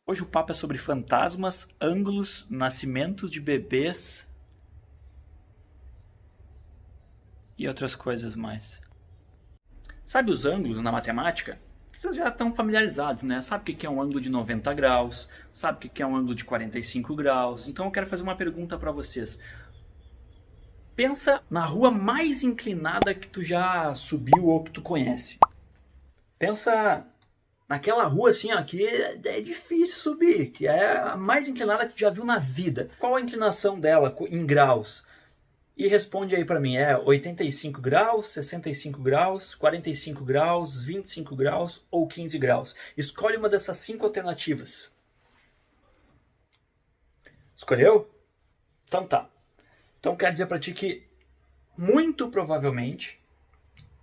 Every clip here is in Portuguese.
Hoje o papo é sobre fantasmas, ângulos, nascimentos de bebês e outras coisas mais. Sabe os ângulos na matemática? Vocês já estão familiarizados, né? Sabe o que é um ângulo de 90 graus? Sabe o que é um ângulo de 45 graus? Então eu quero fazer uma pergunta para vocês. Pensa na rua mais inclinada que tu já subiu ou que tu conhece. Pensa naquela rua assim, ó, que é difícil subir, que é a mais inclinada que tu já viu na vida. Qual a inclinação dela em graus? E responde aí pra mim, é 85 graus, 65 graus, 45 graus, 25 graus ou 15 graus? Escolhe uma dessas 5 alternativas. Escolheu? Então tá. Então quer dizer pra ti que muito provavelmente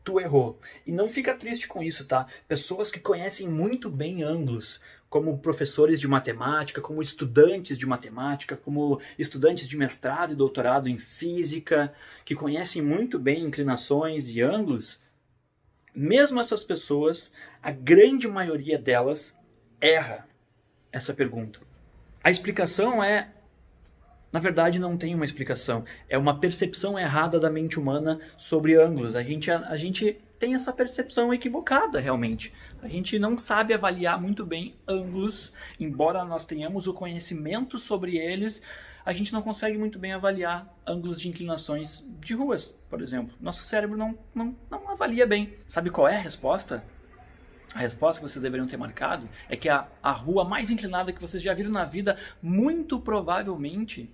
tu errou. E não fica triste com isso, tá? Pessoas que conhecem muito bem ângulos, como professores de matemática, como estudantes de matemática, como estudantes de mestrado e doutorado em física, que conhecem muito bem inclinações e ângulos, mesmo essas pessoas, a grande maioria delas erra essa pergunta. A explicação é... Na verdade, não tem uma explicação. É uma percepção errada da mente humana sobre ângulos. A gente tem essa percepção equivocada, realmente. A gente não sabe avaliar muito bem ângulos. Embora nós tenhamos o conhecimento sobre eles, a gente não consegue muito bem avaliar ângulos de inclinações de ruas, por exemplo. Nosso cérebro não avalia bem. Sabe qual é a resposta? A resposta que vocês deveriam ter marcado é que a rua mais inclinada que vocês já viram na vida, muito provavelmente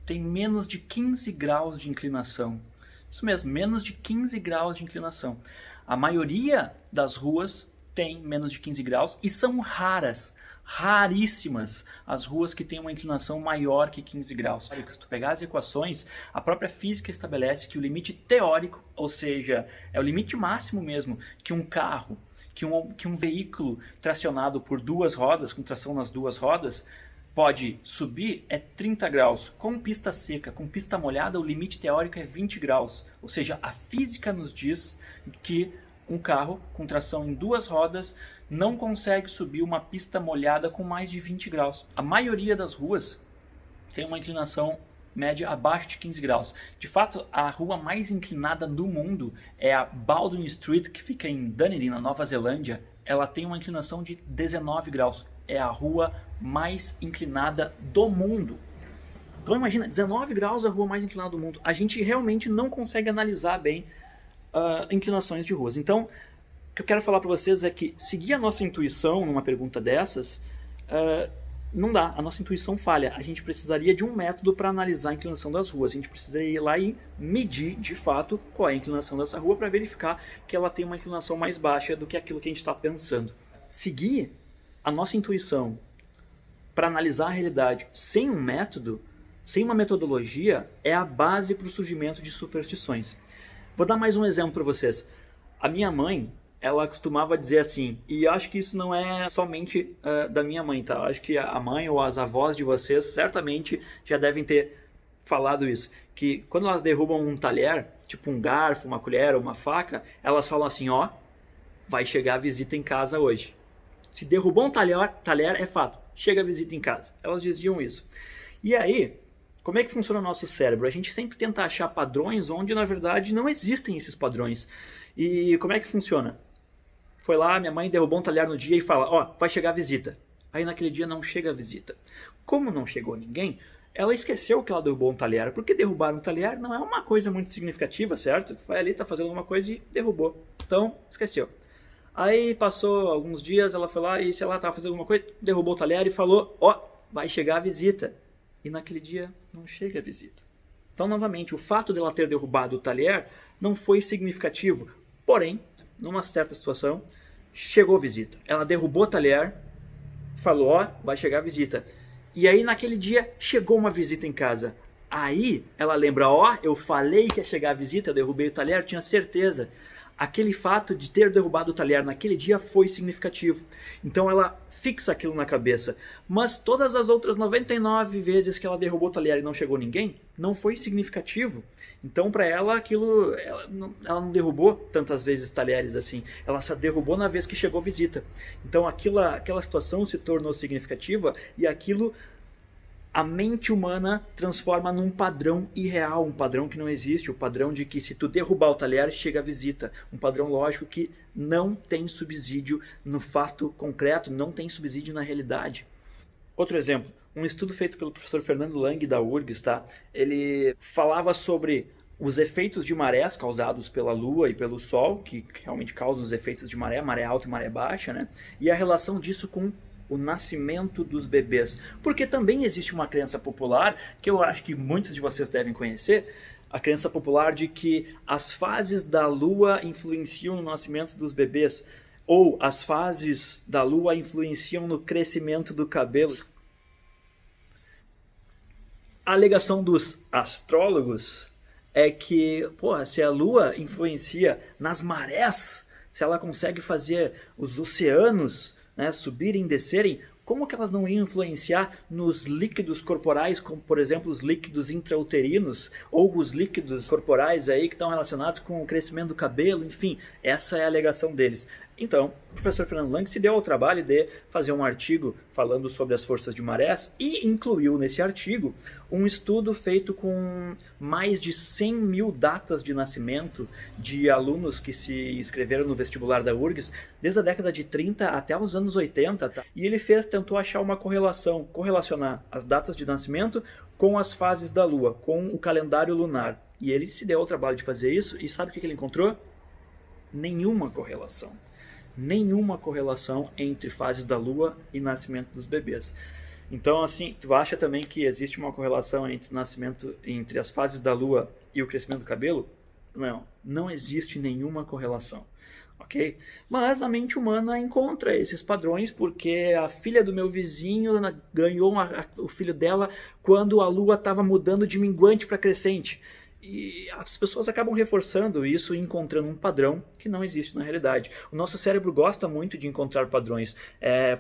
tem menos de 15 graus de inclinação. Isso mesmo, menos de 15 graus de inclinação. A maioria das ruas tem menos de 15 graus e são raras, raríssimas as ruas que têm uma inclinação maior que 15 graus. Se tu pegar as equações, a própria física estabelece que o limite teórico, ou seja, é o limite máximo mesmo, que um carro, que um veículo tracionado por duas rodas, com tração nas duas rodas, pode subir é 30 graus. Com pista seca, com pista molhada, o limite teórico é 20 graus. Ou seja, a física nos diz que um carro com tração em duas rodas não consegue subir uma pista molhada com mais de 20 graus. A maioria das ruas tem uma inclinação média abaixo de 15 graus. De fato, a rua mais inclinada do mundo é a Baldwin Street, que fica em Dunedin, na Nova Zelândia. Ela tem uma inclinação de 19 graus. É a rua mais inclinada do mundo. Então imagina, 19 graus a rua mais inclinada do mundo. A gente realmente não consegue analisar bem inclinações de ruas. Então, o que eu quero falar para vocês é que seguir a nossa intuição numa pergunta dessas, não dá. A nossa intuição falha. A gente precisaria de um método para analisar a inclinação das ruas. A gente precisaria ir lá e medir, de fato, qual é a inclinação dessa rua para verificar que ela tem uma inclinação mais baixa do que aquilo que a gente está pensando. Seguir a nossa intuição para analisar a realidade sem um método, sem uma metodologia, é a base para o surgimento de superstições. Vou dar mais um exemplo para vocês. A minha mãe, ela costumava dizer assim, e acho que isso não é somente da minha mãe, tá? Acho que a mãe ou as avós de vocês certamente já devem ter falado isso, que quando elas derrubam um talher, tipo um garfo, uma colher ou uma faca, elas falam assim, ó, vai chegar a visita em casa hoje. Se derrubou um talher é fato, chega a visita em casa. Elas diziam isso. E aí, como é que funciona o nosso cérebro? A gente sempre tenta achar padrões onde, na verdade, não existem esses padrões. E como é que funciona? Foi lá, minha mãe derrubou um talher no dia e fala, ó, vai chegar a visita. Aí naquele dia não chega a visita. Como não chegou ninguém, ela esqueceu que ela derrubou um talher. Porque derrubar um talher não é uma coisa muito significativa, certo? Foi ali, tá fazendo alguma coisa e derrubou. Então, esqueceu. Aí passou alguns dias, ela foi lá e, sei lá, estava fazendo alguma coisa, derrubou o talher e falou, ó, vai chegar a visita. E naquele dia não chega a visita. Então, novamente, o fato dela ter derrubado o talher não foi significativo. Porém, numa certa situação, chegou a visita. Ela derrubou o talher, falou, ó, vai chegar a visita. E aí, naquele dia, chegou uma visita em casa. Aí, ela lembra, ó, eu falei que ia chegar a visita, eu derrubei o talher, tinha certeza. aquele fato de ter derrubado o talher naquele dia foi significativo. Então ela fixa aquilo na cabeça. Mas todas as outras 99 vezes que ela derrubou o talher e não chegou ninguém, não foi significativo. Então para ela aquilo, ela não derrubou tantas vezes talheres assim. Ela só derrubou na vez que chegou visita. Então aquela situação se tornou significativa e aquilo a mente humana transforma num padrão irreal, um padrão que não existe, o padrão de que se tu derrubar o talher, chega a visita. Um padrão lógico que não tem subsídio no fato concreto, não tem subsídio na realidade. Outro exemplo, um estudo feito pelo professor Fernando Lang da URGS, tá? Ele falava sobre os efeitos de marés causados pela Lua e pelo Sol, que realmente causam os efeitos de maré alta e maré baixa, né? E a relação disso com o nascimento dos bebês. Porque também existe uma crença popular, que eu acho que muitos de vocês devem conhecer, a crença popular de que as fases da Lua influenciam no nascimento dos bebês, ou as fases da Lua influenciam no crescimento do cabelo. A alegação dos astrólogos é que, se a Lua influencia nas marés, se ela consegue fazer os oceanos, né, subirem e descerem, como que elas não iam influenciar nos líquidos corporais, como por exemplo os líquidos intrauterinos ou os líquidos corporais aí que estão relacionados com o crescimento do cabelo, enfim, essa é a alegação deles. Então, o professor Fernando Lang se deu ao trabalho de fazer um artigo falando sobre as forças de marés e incluiu nesse artigo um estudo feito com mais de 100 mil datas de nascimento de alunos que se inscreveram no vestibular da URGS desde a década de 30 até os anos 80, tá? E ele tentou achar uma correlacionar as datas de nascimento com as fases da Lua, com o calendário lunar. E ele se deu ao trabalho de fazer isso e sabe o que ele encontrou? Nenhuma correlação. Nenhuma correlação entre fases da Lua e nascimento dos bebês. Então, assim, tu acha também que existe uma correlação entre as fases da Lua e o crescimento do cabelo? Não, não existe nenhuma correlação, ok? Mas a mente humana encontra esses padrões porque a filha do meu vizinho ganhou o filho dela quando a Lua estava mudando de minguante para crescente. E as pessoas acabam reforçando isso e encontrando um padrão que não existe na realidade. O nosso cérebro gosta muito de encontrar padrões.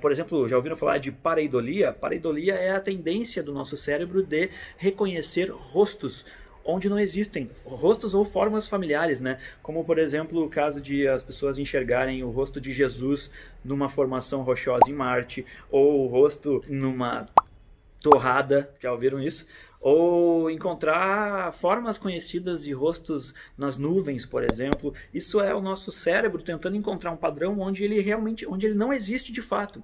Por exemplo, já ouviram falar de pareidolia? Pareidolia é a tendência do nosso cérebro de reconhecer rostos onde não existem rostos ou formas familiares, né? Como, por exemplo, o caso de as pessoas enxergarem o rosto de Jesus numa formação rochosa em Marte, ou o rosto numa torrada, já ouviram isso? Ou encontrar formas conhecidas de rostos nas nuvens, por exemplo. Isso é o nosso cérebro tentando encontrar um padrão onde ele não existe de fato.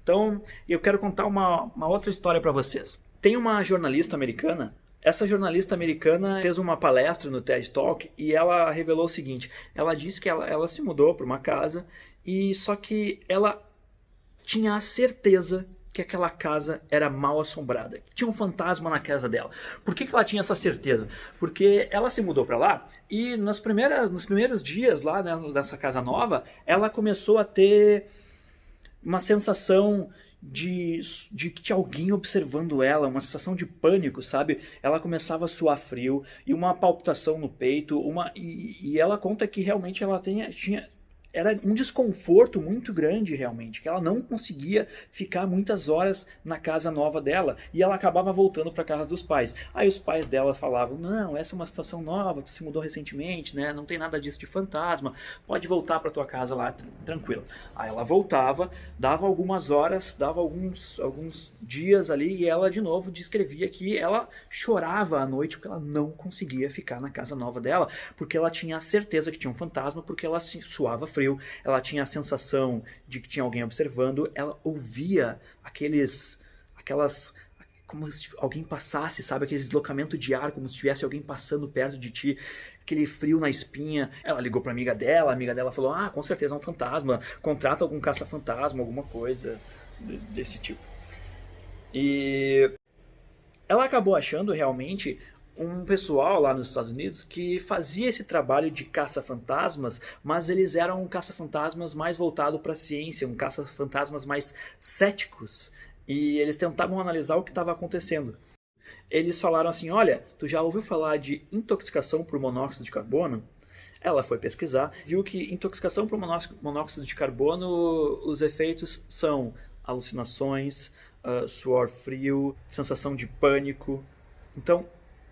Então, eu quero contar uma outra história para vocês. Tem uma jornalista americana. Essa jornalista americana fez uma palestra no TED Talk e ela revelou o seguinte. Ela disse que ela se mudou para uma casa e só que ela tinha a certeza que aquela casa era mal assombrada, que tinha um fantasma na casa dela. Por que ela tinha essa certeza? Porque ela se mudou para lá e nos primeiros dias lá, né, dessa casa nova, ela começou a ter uma sensação de que tinha alguém observando ela, uma sensação de pânico, sabe? Ela começava a suar frio e uma palpitação no peito, e ela conta que realmente ela era um desconforto muito grande realmente, que ela não conseguia ficar muitas horas na casa nova dela, e ela acabava voltando para a casa dos pais. Aí os pais dela falavam, não, essa é uma situação nova, tu se mudou recentemente, né? Não tem nada disso de fantasma, pode voltar para tua casa lá, tranquilo. Aí ela voltava, dava algumas horas, dava alguns dias ali, e ela de novo descrevia que ela chorava à noite porque ela não conseguia ficar na casa nova dela, porque ela tinha a certeza que tinha um fantasma, porque ela se suava frio, ela tinha a sensação de que tinha alguém observando, ela ouvia aquelas como se alguém passasse, sabe, aquele deslocamento de ar, como se tivesse alguém passando perto de ti, aquele frio na espinha. Ela ligou para a amiga dela falou, com certeza é um fantasma, contrata algum caça-fantasma, alguma coisa desse tipo. E ela acabou achando realmente um pessoal lá nos Estados Unidos que fazia esse trabalho de caça-fantasmas, mas eles eram caça-fantasmas mais voltados para a ciência, caça-fantasmas mais céticos, e eles tentavam analisar o que estava acontecendo. Eles falaram assim, olha, tu já ouviu falar de intoxicação por monóxido de carbono? Ela foi pesquisar, viu que intoxicação por monóxido de carbono, os efeitos são alucinações, suor frio, sensação de pânico. Então,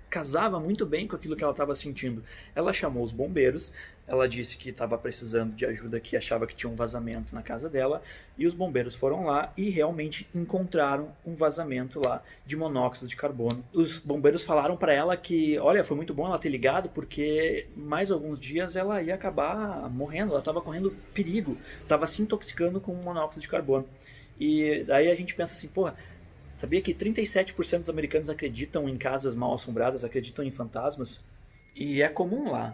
casava muito bem com aquilo que ela estava sentindo. Ela chamou os bombeiros, ela disse que estava precisando de ajuda, que achava que tinha um vazamento na casa dela, e os bombeiros foram lá e realmente encontraram um vazamento lá de monóxido de carbono. Os bombeiros falaram para ela que, olha, foi muito bom ela ter ligado, porque mais alguns dias ela ia acabar morrendo, ela estava correndo perigo, estava se intoxicando com monóxido de carbono. E daí a gente pensa assim, porra, sabia que 37% dos americanos acreditam em casas mal assombradas, acreditam em fantasmas? E é comum lá,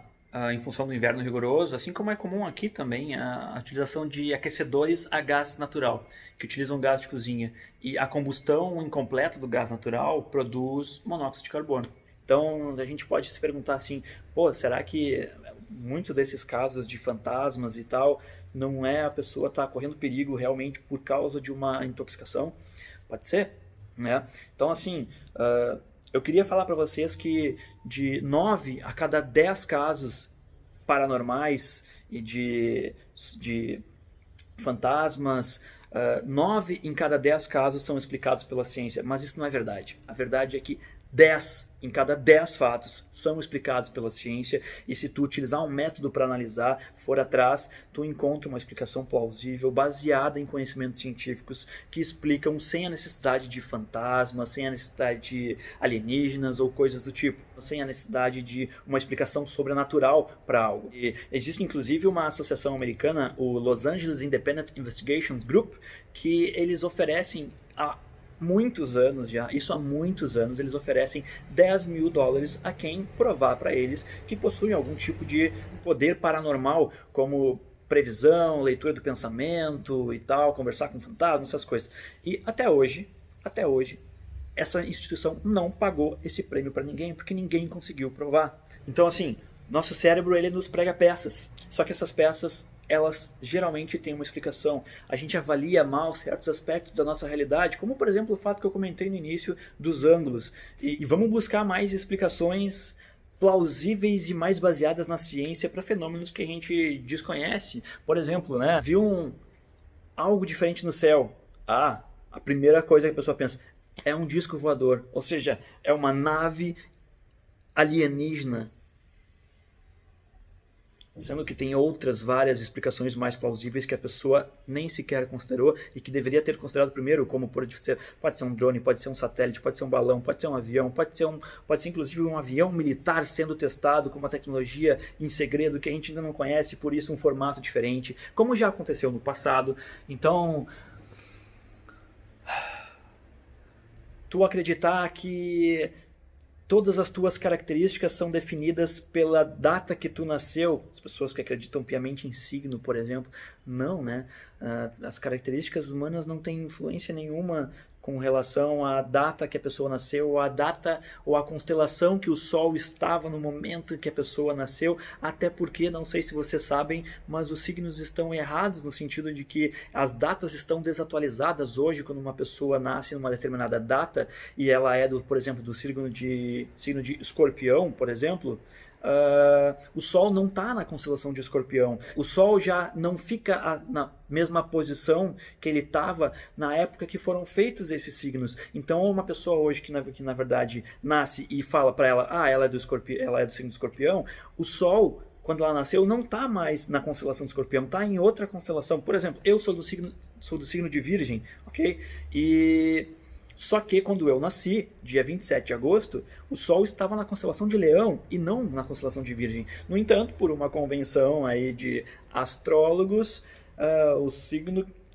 em função do inverno rigoroso, assim como é comum aqui também, a utilização de aquecedores a gás natural, que utilizam gás de cozinha. E a combustão incompleta do gás natural produz monóxido de carbono. Então a gente pode se perguntar assim, pô, será que muitos desses casos de fantasmas e tal, não é a pessoa estar correndo perigo realmente por causa de uma intoxicação? Pode ser, né? Então assim, eu queria falar para vocês que de 9 a cada 10 casos paranormais e de fantasmas, 9 em cada 10 casos são explicados pela ciência, mas isso não é verdade. A verdade é que 10 em cada 10 fatos são explicados pela ciência, e se tu utilizar um método para analisar, for atrás, tu encontra uma explicação plausível, baseada em conhecimentos científicos que explicam sem a necessidade de fantasmas, sem a necessidade de alienígenas ou coisas do tipo, sem a necessidade de uma explicação sobrenatural para algo. E existe inclusive uma associação americana, o Los Angeles Independent Investigations Group, que eles oferecem muitos anos já, isso há muitos anos, eles oferecem $10 mil a quem provar para eles que possuem algum tipo de poder paranormal, como previsão, leitura do pensamento e tal, conversar com fantasmas, essas coisas. E até hoje, essa instituição não pagou esse prêmio para ninguém, porque ninguém conseguiu provar. Então assim, nosso cérebro ele nos prega peças, só que essas peças elas geralmente têm uma explicação. A gente avalia mal certos aspectos da nossa realidade, como por exemplo o fato que eu comentei no início dos ângulos, e vamos buscar mais explicações plausíveis e mais baseadas na ciência para fenômenos que a gente desconhece. Por exemplo, né, viu algo diferente no céu. A primeira coisa que a pessoa pensa é um disco voador, ou seja, é uma nave alienígena. Sendo que tem outras várias explicações mais plausíveis que a pessoa nem sequer considerou e que deveria ter considerado primeiro, como pode ser um drone, pode ser um satélite, pode ser um balão, pode ser um avião, pode ser inclusive um avião militar sendo testado com uma tecnologia em segredo que a gente ainda não conhece, por isso um formato diferente, como já aconteceu no passado. Então, tu acreditar que todas as tuas características são definidas pela data que tu nasceu. As pessoas que acreditam piamente em signo, por exemplo, não, né? As características humanas não têm influência nenhuma com relação à data que a pessoa nasceu, ou à data ou à constelação que o Sol estava no momento em que a pessoa nasceu, até porque, não sei se vocês sabem, mas os signos estão errados no sentido de que as datas estão desatualizadas hoje. Quando uma pessoa nasce numa determinada data e ela é, por exemplo, do signo de Escorpião, por exemplo, o Sol não está na constelação de Escorpião. O Sol já não fica na mesma posição que ele estava na época que foram feitos esses signos. Então uma pessoa hoje que na verdade nasce e fala para ela, ela é do signo de Escorpião, o Sol, quando ela nasceu, não está mais na constelação de Escorpião, está em outra constelação. Por exemplo, eu sou do signo de Virgem, ok? Só que quando eu nasci, dia 27 de agosto, o Sol estava na constelação de Leão e não na constelação de Virgem. No entanto, por uma convenção aí de astrólogos,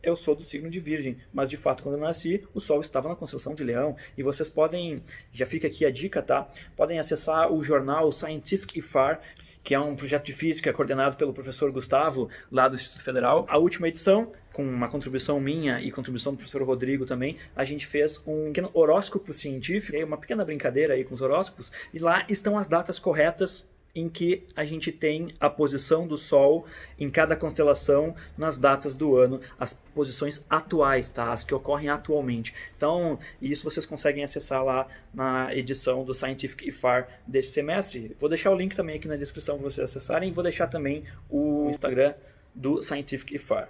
eu sou do signo de Virgem, mas de fato quando eu nasci, o Sol estava na constelação de Leão. E vocês podem, já fica aqui a dica, tá? Podem acessar o jornal Scientific IFAR, que é um projeto de física coordenado pelo professor Gustavo, lá do Instituto Federal. A última edição, com uma contribuição minha e contribuição do professor Rodrigo também, a gente fez um pequeno horóscopo científico, uma pequena brincadeira aí com os horóscopos, e lá estão as datas corretas em que a gente tem a posição do Sol em cada constelação nas datas do ano, as posições atuais, tá? As que ocorrem atualmente. Então, isso vocês conseguem acessar lá na edição do Scientific IFAR desse semestre. Vou deixar o link também aqui na descrição para vocês acessarem e vou deixar também o Instagram do Scientific IFAR.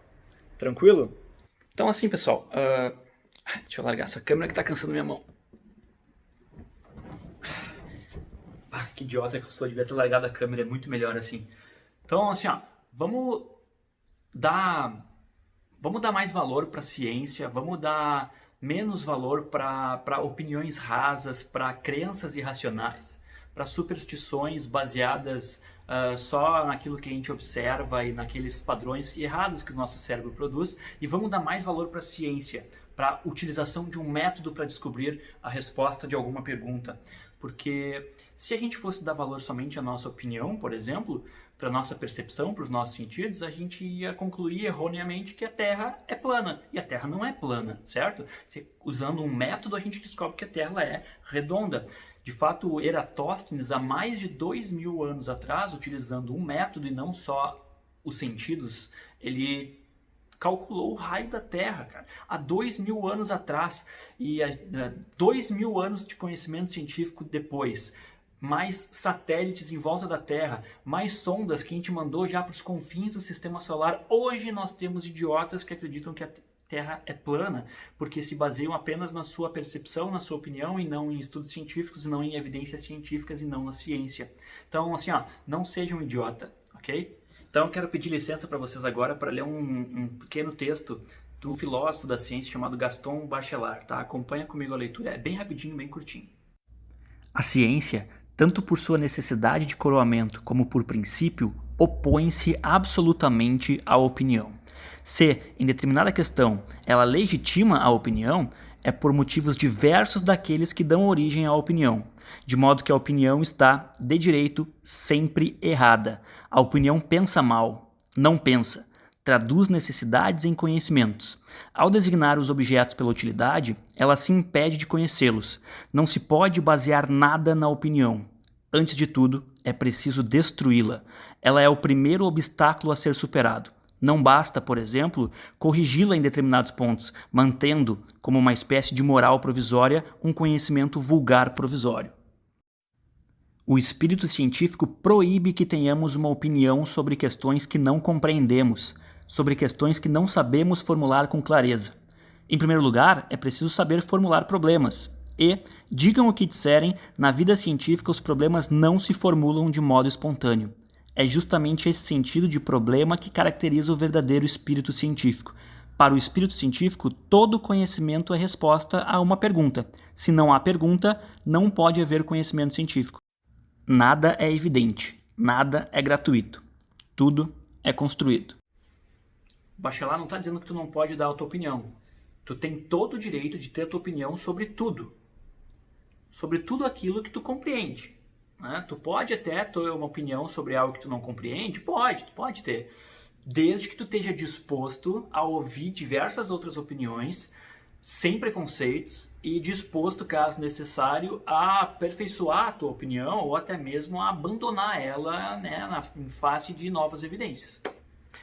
Tranquilo? Então assim, pessoal, deixa eu largar essa câmera que está cansando minha mão. Que idiota que eu sou, devia ter largado a câmera, é muito melhor assim. Então, assim, ó, vamos dar mais valor para a ciência, vamos dar menos valor para opiniões rasas, para crenças irracionais, para superstições baseadas só naquilo que a gente observa e naqueles padrões errados que o nosso cérebro produz, e vamos dar mais valor para a ciência, para a utilização de um método para descobrir a resposta de alguma pergunta. Porque se a gente fosse dar valor somente à nossa opinião, por exemplo, para a nossa percepção, para os nossos sentidos, a gente ia concluir erroneamente que a Terra é plana. E a Terra não é plana, certo? Usando um método, a gente descobre que a Terra é redonda. De fato, Eratóstenes, há mais de 2000 anos atrás, utilizando um método e não só os sentidos, ele calculou o raio da Terra, cara, há 2000 anos atrás, e 2000 anos de conhecimento científico depois, mais satélites em volta da Terra, mais sondas que a gente mandou já para os confins do sistema solar. Hoje nós temos idiotas que acreditam que a Terra é plana, porque se baseiam apenas na sua percepção, na sua opinião, e não em estudos científicos, e não em evidências científicas, e não na ciência. Então, assim, ó, não seja um idiota, ok? Então eu quero pedir licença para vocês agora para ler um pequeno texto do filósofo da ciência chamado Gaston Bachelard, tá? Acompanha comigo a leitura, é bem rapidinho, bem curtinho. A ciência, tanto por sua necessidade de coroamento como por princípio, opõe-se absolutamente à opinião. Se, em determinada questão, ela legitima a opinião, é por motivos diversos daqueles que dão origem à opinião, de modo que a opinião está, de direito, sempre errada. A opinião pensa mal, não pensa, traduz necessidades em conhecimentos. Ao designar os objetos pela utilidade, ela se impede de conhecê-los. Não se pode basear nada na opinião. Antes de tudo, é preciso destruí-la. Ela é o primeiro obstáculo a ser superado. Não basta, por exemplo, corrigi-la em determinados pontos, mantendo, como uma espécie de moral provisória, um conhecimento vulgar provisório. O espírito científico proíbe que tenhamos uma opinião sobre questões que não compreendemos, sobre questões que não sabemos formular com clareza. Em primeiro lugar, é preciso saber formular problemas. E, digam o que disserem, na vida científica os problemas não se formulam de modo espontâneo. É justamente esse sentido de problema que caracteriza o verdadeiro espírito científico. Para o espírito científico, todo conhecimento é resposta a uma pergunta. Se não há pergunta, não pode haver conhecimento científico. Nada é evidente, nada é gratuito, tudo é construído. O Bachelard não está dizendo que tu não pode dar a tua opinião. Tu tem todo o direito de ter a tua opinião sobre tudo aquilo que tu compreende. Tu pode até ter uma opinião sobre algo que tu não compreende? Tu pode ter. Desde que tu esteja disposto a ouvir diversas outras opiniões, sem preconceitos, e disposto, caso necessário, a aperfeiçoar a tua opinião ou até mesmo a abandonar ela, em face de novas evidências.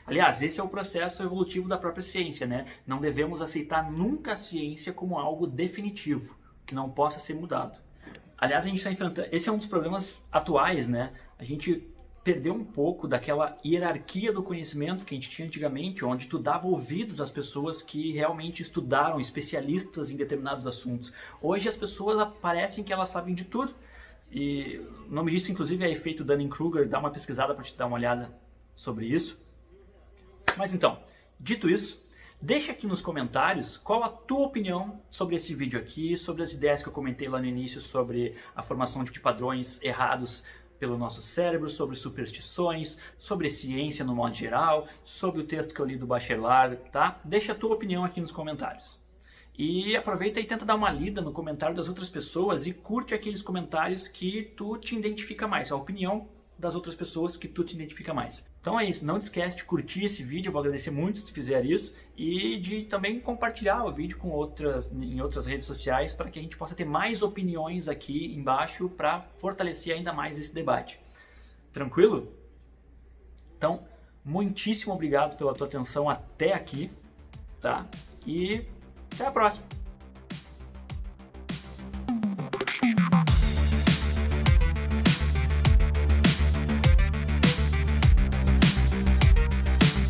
Aliás, esse é o processo evolutivo da própria ciência, né? Não devemos aceitar nunca a ciência como algo definitivo, que não possa ser mudado. Aliás, a gente está enfrentando... Esse é um dos problemas atuais, né? A gente perdeu um pouco daquela hierarquia do conhecimento que a gente tinha antigamente, onde tu dava ouvidos às pessoas que realmente estudaram, especialistas em determinados assuntos. Hoje as pessoas parecem que elas sabem de tudo. E o nome disso, inclusive, é efeito Dunning-Kruger. Dá uma pesquisada para te dar uma olhada sobre isso. Mas então, dito isso, deixa aqui nos comentários qual a tua opinião sobre esse vídeo aqui, sobre as ideias que eu comentei lá no início sobre a formação de padrões errados pelo nosso cérebro, sobre superstições, sobre ciência no modo geral, sobre o texto que eu li do Bachelard, tá? Deixa a tua opinião aqui nos comentários. E aproveita e tenta dar uma lida no comentário das outras pessoas e curte aqueles comentários que tu te identifica mais, a opinião das outras pessoas que tu te identifica mais. Então é isso, não esquece de curtir esse vídeo, eu vou agradecer muito se tu fizer isso, e de também compartilhar o vídeo com em outras redes sociais para que a gente possa ter mais opiniões aqui embaixo para fortalecer ainda mais esse debate. Tranquilo? Então, muitíssimo obrigado pela tua atenção até aqui, tá? E até a próxima.